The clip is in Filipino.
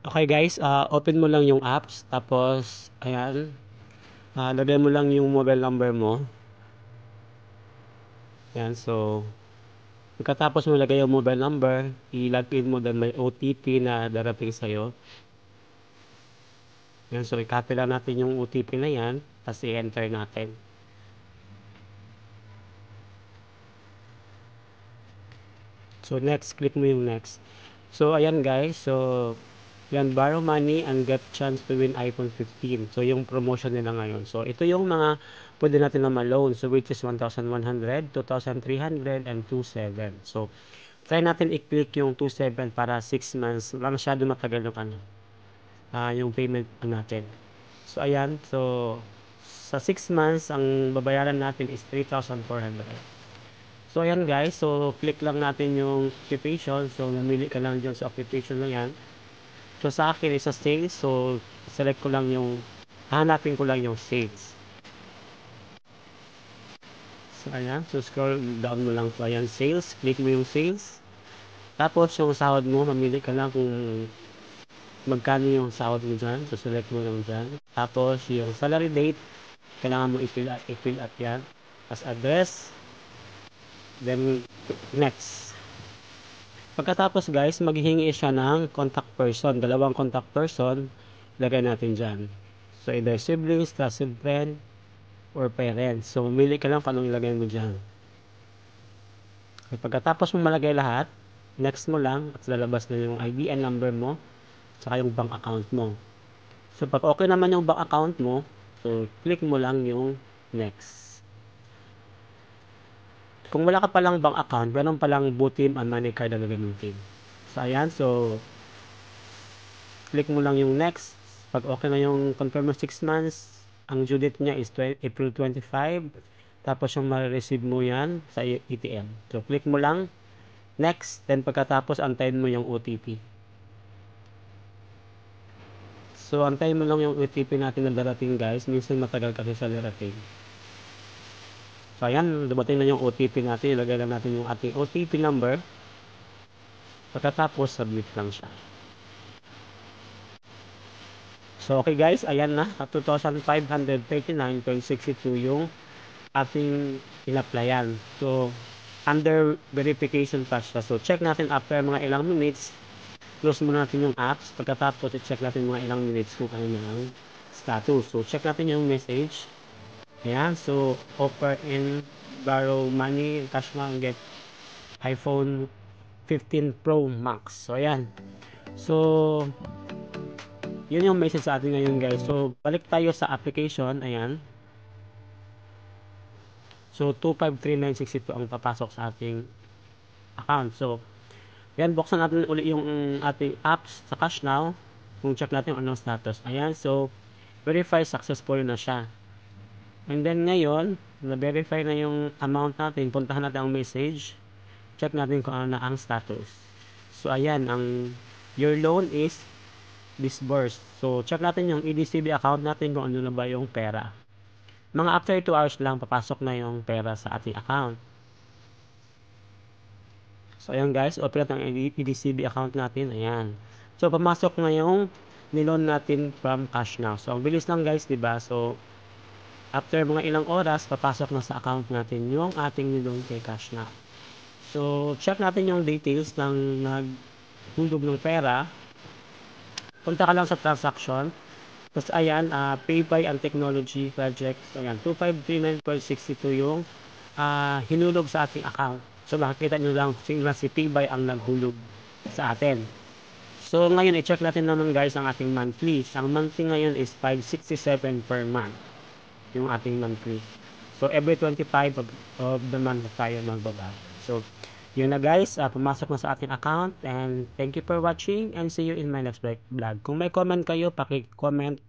Okay guys, open mo lang yung apps, tapos, ayan, lagay mo lang yung mobile number mo. Ayan, so, pagkatapos mo lagay yung mobile number, i-login mo dahil may OTP na darating sa'yo. Ayan, so i-copy lang natin yung OTP na yan, tapos i-enter natin. So next, click mo yung next. So ayan guys, so yan, borrow money and get chance to win iPhone 15. So yung promotion nila ngayon. So ito yung mga pwede natin na ma-loan. So which is 1,100, 2,300, and 2,700. So try natin i-click yung 2,700 para 6 months. Wala masyado matagal yung yung payment natin. So ayan, so sa 6 months, ang babayaran natin is 3,400. So ayan guys, so click lang natin yung occupation. So namili ka lang dyan sa occupation lang yan. So sa akin is sa sales, so select ko lang yung, hanapin ko lang yung sales. So ayan, so scroll down mo lang po, ayan, sales, click mo yung sales. Tapos yung sahod mo, mamili ka lang kung magkano yung sahod mo dyan, so select mo lang dyan. Tapos yung salary date, kailangan mo i-fill up yan as address. Then next. Pagkatapos guys, maghihingi siya ng contact person. Dalawang contact person, lagay natin dyan. So either siblings, trusted friend, or parents. So mamili ka lang kung anong ilagay mo dyan. At pagkatapos mo malagay lahat, next mo lang at lalabas na yung IBN number mo, saka yung bank account mo. So pag okay naman yung bank account mo, so click mo lang yung next. Kung wala ka palang bank account, meron palang Butim and money card na gagamitin. So ayan, so click mo lang yung next. Pag okay na yung confirm mo 6 months, ang due date niya is April 25. Tapos yung ma-receive mo yan sa ATM. So click mo lang next, then pagkatapos antayin mo yung OTP. So antayin mo lang yung OTP natin na darating guys. Minsan matagal kasi sa darating. So ayan, dumating na yung OTP natin. Ilagay lang natin yung ating OTP number. Pagkatapos, submit lang siya. So okay guys, ayan na. 2,539.62 yung ating in-applyan. So under verification pa siya. So check natin after mga ilang minutes. Close muna natin yung apps. Pagkatapos, i-check natin mga ilang minutes kung ano na ang status. So check natin yung message. Ayan, so offer in borrow money, cash na get iPhone 15 Pro Max. So ayan. So yun yung message sa atin ngayon guys. So balik tayo sa application. Ayan. So 253,962 ang papasok sa ating account. So ayan, buksan natin ulit yung ating apps sa Cash Now. Kung check natin yung anong status. Ayan, so verify successful na siya. And then ngayon, na-verify na yung amount natin, puntahan natin ang message, check natin kung ano na ang status. So ayan, your loan is disbursed. So check natin yung EDCB account natin kung ano na ba yung pera. Mga after 2 hours lang, papasok na yung pera sa ating account. So ayan guys, open natin ang EDCB account natin, ayan. So pamasok na yung niloan natin from Cash Now. So ang bilis lang guys, diba? So after mga ilang oras, papasok na sa account natin yung ating niloan kay Cash Now. So, check natin yung details ng naghulog ng pera. Punta ka lang sa transaction. Tapos, ayan, Pay by and Technology Project. So, ayan, 2,539.62 yung hinulog sa ating account. So, makikita nyo lang si Pay by ang naghulog sa atin. So, ngayon, i-check natin naman guys ang ating monthly. Ang monthly ngayon is 567 per month. Yung ating monthly. So, every 25 of the month tayo magbaba. So, yun na guys. Pumasok na sa ating account. And thank you for watching. And see you in my next vlog. Kung may comment kayo, paki-comment